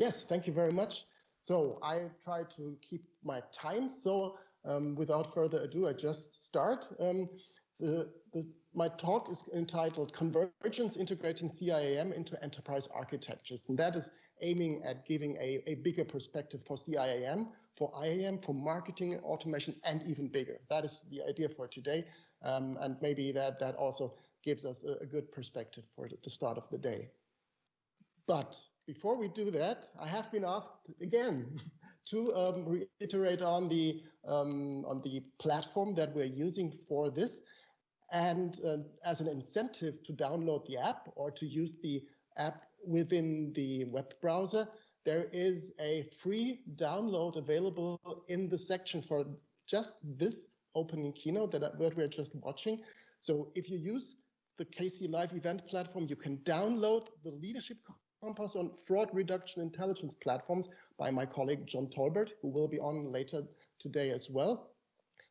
Yes, thank you very much. So I try to keep my time. So without further ado, I just start. My talk is entitled Convergence Integrating CIAM into Enterprise Architectures. And that is aiming at giving a bigger perspective for CIAM, for IAM, for marketing automation, and even bigger. That is the idea for today. And maybe that also gives us a good perspective for the start of the day. But before we do that, I have been asked again to reiterate on the platform that we're using for this. And as an incentive to download the app or to use the app within the web browser, there is a free download available in the section for just this opening keynote that we're just watching. So if you use the KC Live event platform, you can download the Leadership Compass on Fraud Reduction Intelligence platforms by my colleague John Tolbert, who will be on later today as well,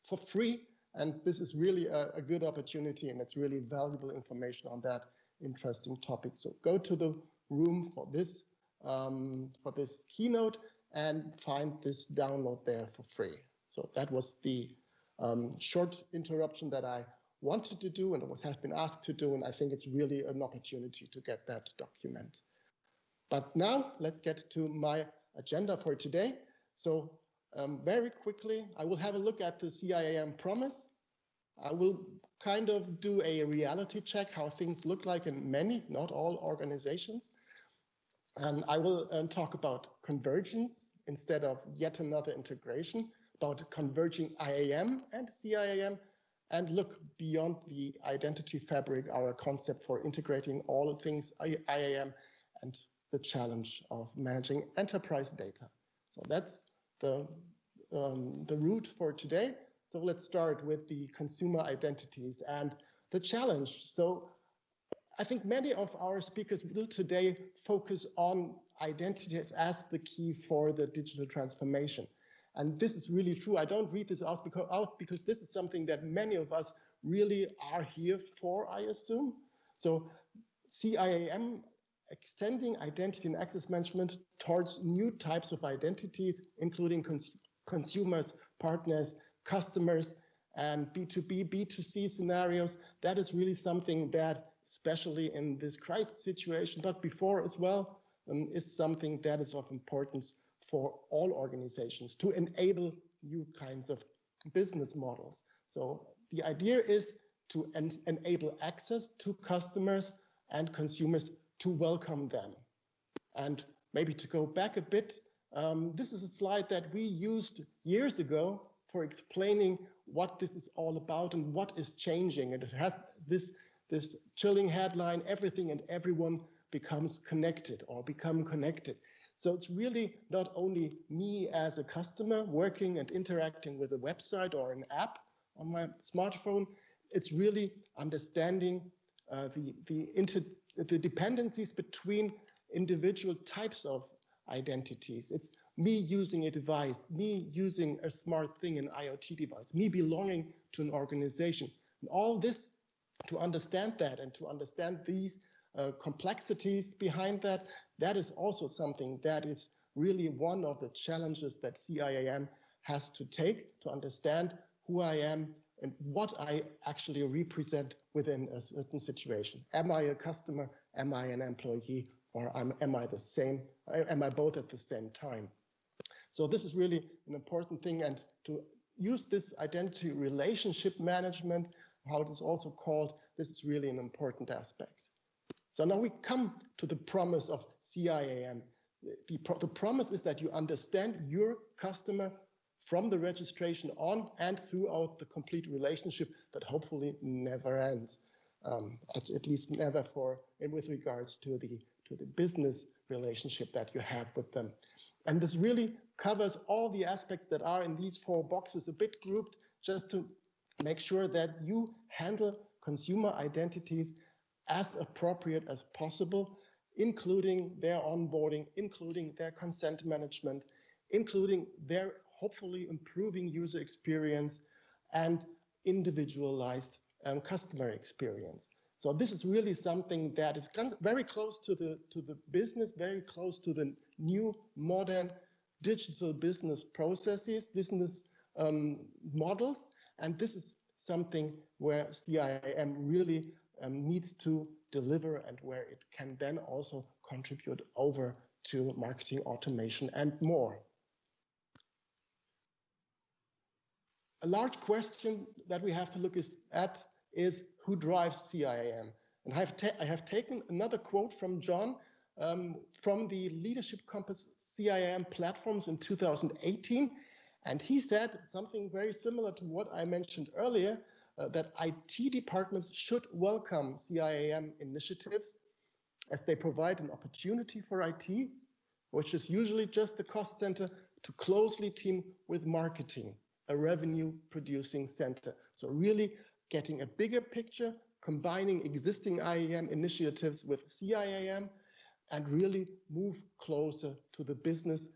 for free. And this is really a good opportunity, and it's really valuable information on that interesting topic. So go to the room for this keynote and find this download there for free. So that was the short interruption that I wanted to do and what has been asked to do, and I think it's really an opportunity to get that document. But now let's get to my agenda for today. So very quickly, I will have a look at the CIAM promise. I will kind of do a reality check how things look like in many, not all organizations. And I will talk about convergence instead of yet another integration, about converging IAM and CIAM, and look beyond the identity fabric, our concept for integrating all things IAM, and the challenge of managing enterprise data. So that's the route for today. So let's start with the consumer identities and the challenge. So I think many of our speakers will today focus on identities as the key for the digital transformation. And this is really true. I don't read this out because this is something that many of us really are here for, I assume. So CIAM, extending identity and access management towards new types of identities, including consumers, partners, customers, and B2B, B2C scenarios. That is really something that, especially in this crisis situation, but before as well, is something that is of importance for all organizations to enable new kinds of business models. So the idea is to enable access to customers and consumers, to welcome them. And maybe to go back a bit, this is a slide that we used years ago for explaining what this is all about and what is changing. And it has this chilling headline, everything and everyone becomes connected or become connected. So it's really not only me as a customer working and interacting with a website or an app on my smartphone, it's really understanding the dependencies between individual types of identities. It's me using a device, me using a smart thing, an IoT device, me belonging to an organization. And all this, to understand that and to understand these complexities behind that, that is also something that is really one of the challenges that CIAM has to take to understand who I am and what I actually represent within a certain situation. Am I a customer? Am I an employee? Or am I both at the same time? So this is really an important thing, and to use this identity relationship management, how it is also called, this is really an important aspect. So now we come to the promise of CIAM. The promise is that you understand your customer from the registration on and throughout the complete relationship that hopefully never ends, at least never with regards to the business relationship that you have with them. And this really covers all the aspects that are in these 4 boxes, a bit grouped, just to make sure that you handle consumer identities as appropriate as possible, including their onboarding, including their consent management, including their hopefully improving user experience and individualized customer experience. So this is really something that is very close to the business, very close to the new modern digital business processes, business models. And this is something where CIAM really needs to deliver and where it can then also contribute over to marketing automation and more. A large question that we have to look at is who drives CIAM? And I have taken another quote from John from the Leadership Compass CIAM platforms in 2018. And he said something very similar to what I mentioned earlier, that IT departments should welcome CIAM initiatives as they provide an opportunity for IT, which is usually just a cost center, to closely team with marketing, a revenue producing center. So really getting a bigger picture, combining existing IAM initiatives with CIAM, and really move closer to the business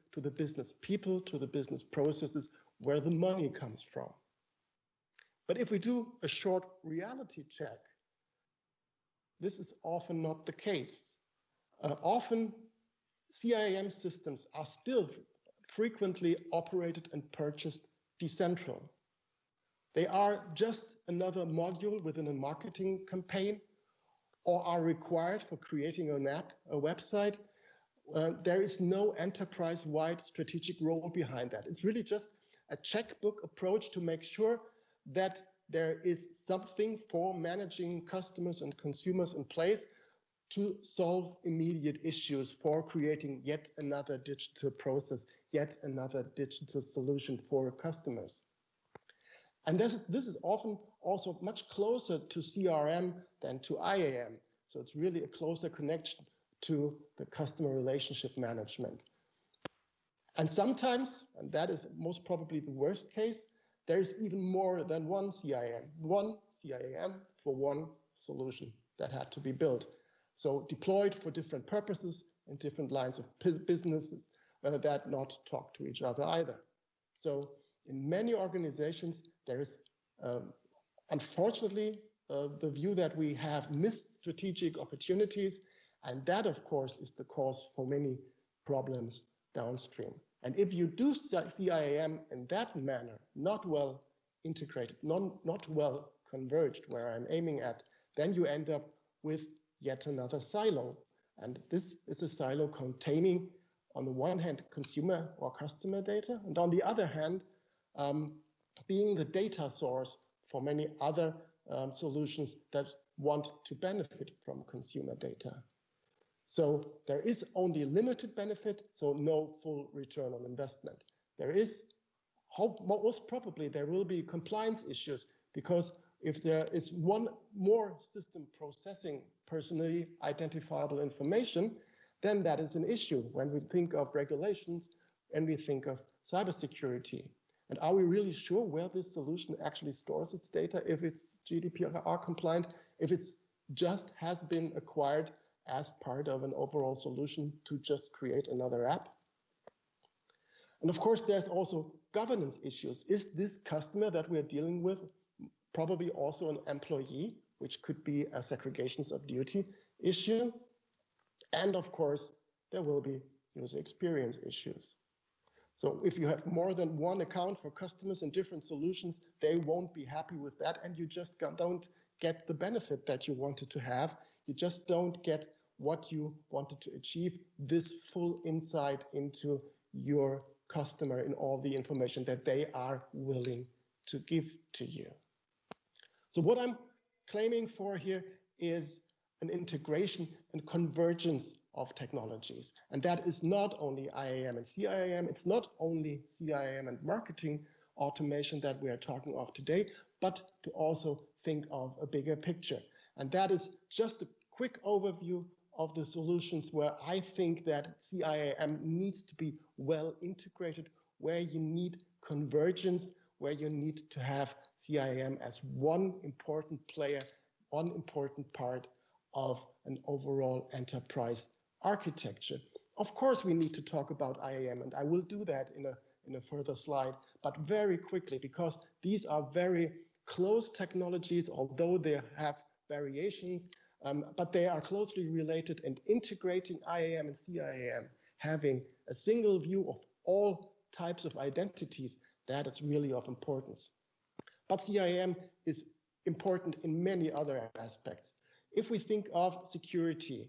people, to the business processes where the money comes from. But if we do a short reality check, this is often not the case. Often CIAM systems are still frequently operated and purchased decentral. They are just another module within a marketing campaign, or are required for creating an app, a website. There is no enterprise-wide strategic role behind that. It's really just a checkbook approach to make sure that there is something for managing customers and consumers in place to solve immediate issues, for creating yet another digital process, yet another digital solution for customers. And this is often also much closer to CRM than to IAM. So it's really a closer connection to the customer relationship management. And sometimes, and that is most probably the worst case, there is even more than one CIAM for one solution that had to be built. So deployed for different purposes in different lines of businesses that not talk to each other either. So in many organizations, there is, unfortunately, the view that we have missed strategic opportunities, and that, of course, is the cause for many problems downstream. And if you do CIAM in that manner, not well integrated, not well converged, where I'm aiming at, then you end up with yet another silo. And this is a silo containing, on the one hand, consumer or customer data, and on the other hand, being the data source for many other solutions that want to benefit from consumer data. So there is only limited benefit, so no full return on investment. There is, most probably, there will be compliance issues, because if there is one more system processing personally identifiable information, then that is an issue when we think of regulations and we think of cybersecurity. And are we really sure where this solution actually stores its data, if it's GDPR compliant, if it's just has been acquired as part of an overall solution to just create another app? And of course, there's also governance issues. Is this customer that we're dealing with probably also an employee, which could be a segregations of duty issue? And of course, there will be user experience issues. So if you have more than one account for customers and different solutions, they won't be happy with that, and you just don't get the benefit that you wanted to have. You just don't get what you wanted to achieve, this full insight into your customer and all the information that they are willing to give to you. So what I'm claiming for here is an integration and convergence of technologies. And that is not only IAM and CIAM, it's not only CIAM and marketing automation that we are talking of today, but to also think of a bigger picture. And that is just a quick overview of the solutions where I think that CIAM needs to be well integrated, where you need convergence, where you need to have CIAM as one important player, one important part of an overall enterprise architecture. Of course, we need to talk about IAM, and I will do that in a further slide, but very quickly, because these are very close technologies, although they have variations, but they are closely related, and integrating IAM and CIAM having a single view of all types of identities, that is really of importance. But CIAM is important in many other aspects. If we think of security,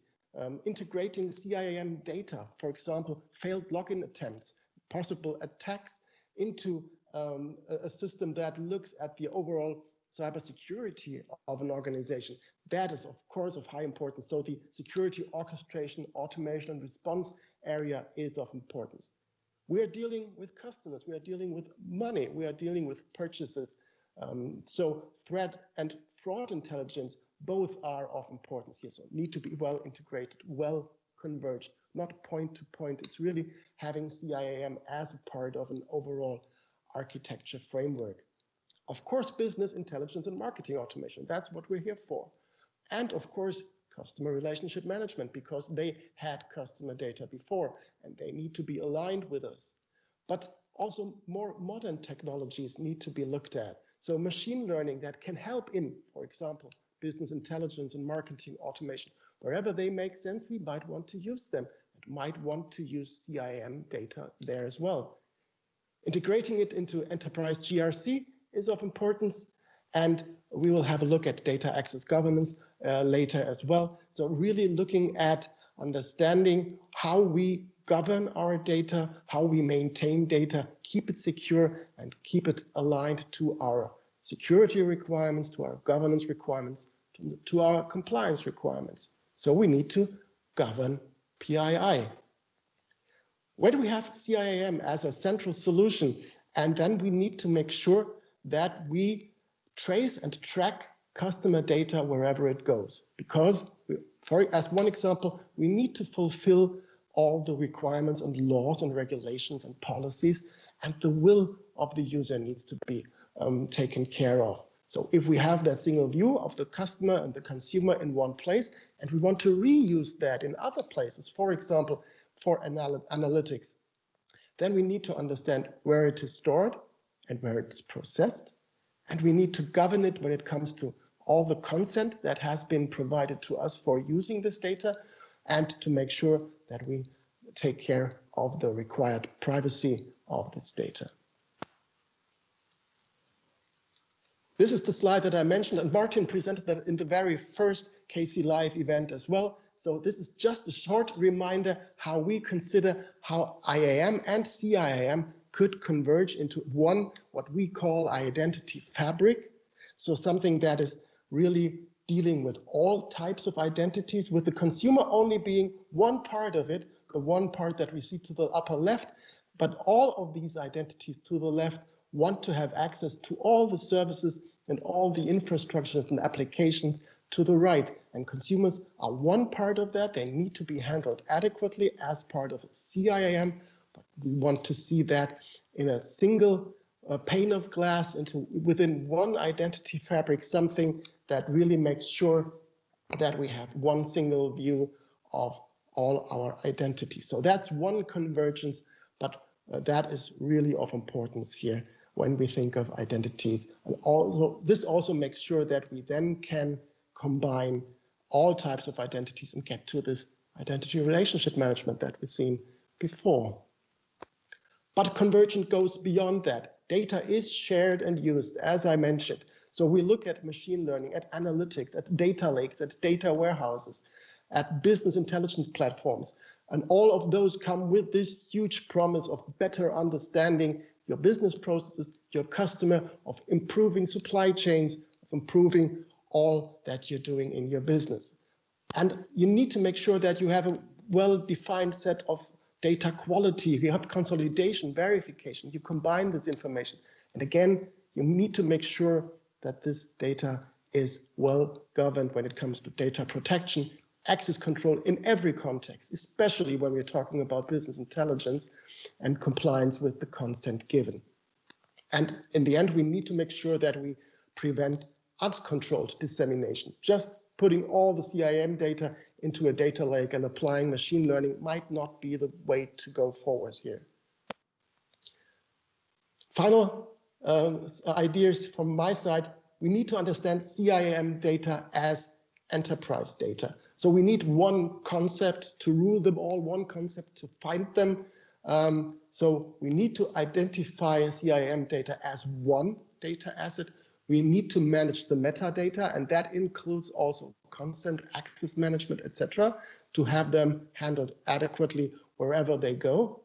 integrating CIAM data, for example, failed login attempts, possible attacks into a system that looks at the overall cybersecurity of an organization, that is, of course, of high importance. So the security orchestration, automation, and response area is of importance. We are dealing with customers, we are dealing with money, we are dealing with purchases. So threat and fraud intelligence both are of importance here. So need to be well integrated, well converged, not point to point. It's really having CIAM as a part of an overall architecture framework. Of course, business intelligence and marketing automation, that's what we're here for. And of course, customer relationship management, because they had customer data before and they need to be aligned with us. But also more modern technologies need to be looked at. So machine learning that can help in, for example, business intelligence and marketing automation. Wherever they make sense, we might want to use them and might want to use CIAM data there as well. Integrating it into enterprise GRC is of importance, and we will have a look at data access governance later as well. So really looking at understanding how we govern our data, how we maintain data, keep it secure, and keep it aligned to our security requirements, to our governance requirements, to our compliance requirements. So we need to govern PII. Where do we have CIAM as a central solution? And then we need to make sure that we trace and track customer data wherever it goes. Because, as one example, we need to fulfill all the requirements and laws and regulations and policies, and the will of the user needs to be taken care of. So if we have that single view of the customer and the consumer in one place, and we want to reuse that in other places, for example, for analytics, then we need to understand where it is stored and where it's processed, and we need to govern it when it comes to all the consent that has been provided to us for using this data, and to make sure that we take care of the required privacy of this data. This is the slide that I mentioned, and Martin presented that in the very first KC Live event as well. So this is just a short reminder how we consider how IAM and CIAM could converge into one, what we call identity fabric. So something that is really dealing with all types of identities, with the consumer only being one part of it, the one part that we see to the upper left, but all of these identities to the left want to have access to all the services and all the infrastructures and applications to the right. And consumers are one part of that. They need to be handled adequately as part of CIAM, but we want to see that in a single pane of glass within one identity fabric, something that really makes sure that we have one single view of all our identities. So that's one convergence, but that is really of importance here when we think of identities. And this also makes sure that we then can combine all types of identities and get to this identity relationship management that we've seen before. But convergence goes beyond that. Data is shared and used, as I mentioned. So we look at machine learning, at analytics, at data lakes, at data warehouses, at business intelligence platforms. And all of those come with this huge promise of better understanding your business processes, your customer, of improving supply chains, of improving all that you're doing in your business. And you need to make sure that you have a well-defined set of data quality. You have consolidation, verification. You combine this information. And again, you need to make sure that this data is well governed when it comes to data protection, access control in every context, especially when we're talking about business intelligence and compliance with the consent given. And in the end, we need to make sure that we prevent uncontrolled dissemination. Just putting all the CIAM data into a data lake and applying machine learning might not be the way to go forward here. Final ideas from my side, we need to understand CIAM data as enterprise data. So we need one concept to rule them all, one concept to find them. So we need to identify CIAM data as one data asset. We need to manage the metadata, and that includes also consent, access management, etc., to have them handled adequately wherever they go.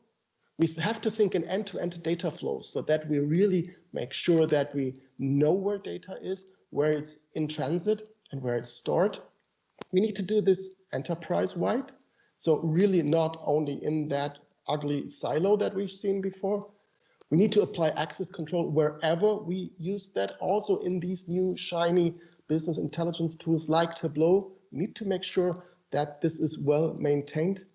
We have to think in end-to-end data flows so that we really make sure that we know where data is, where it's in transit, and where it's stored. We need to do this enterprise-wide, so really not only in that ugly silo that we've seen before. We need to apply access control wherever we use that, also in these new shiny business intelligence tools like Tableau. We need to make sure that this is well maintained.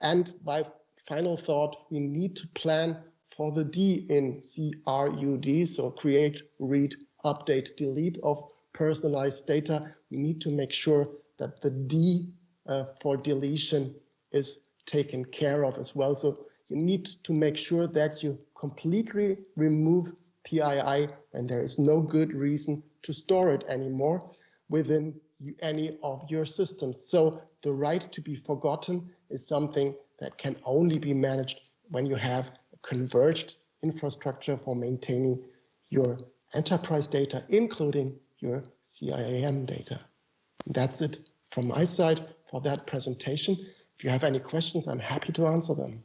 And by final thought, we need to plan for the D in CRUD, so create, read, update, delete of personalized data. We need to make sure that the D for deletion is taken care of as well. So you need to make sure that you completely remove PII and there is no good reason to store it anymore within any of your systems. So the right to be forgotten is something that can only be managed when you have a converged infrastructure for maintaining your enterprise data, including your CIAM data. That's it from my side for that presentation. If you have any questions, I'm happy to answer them.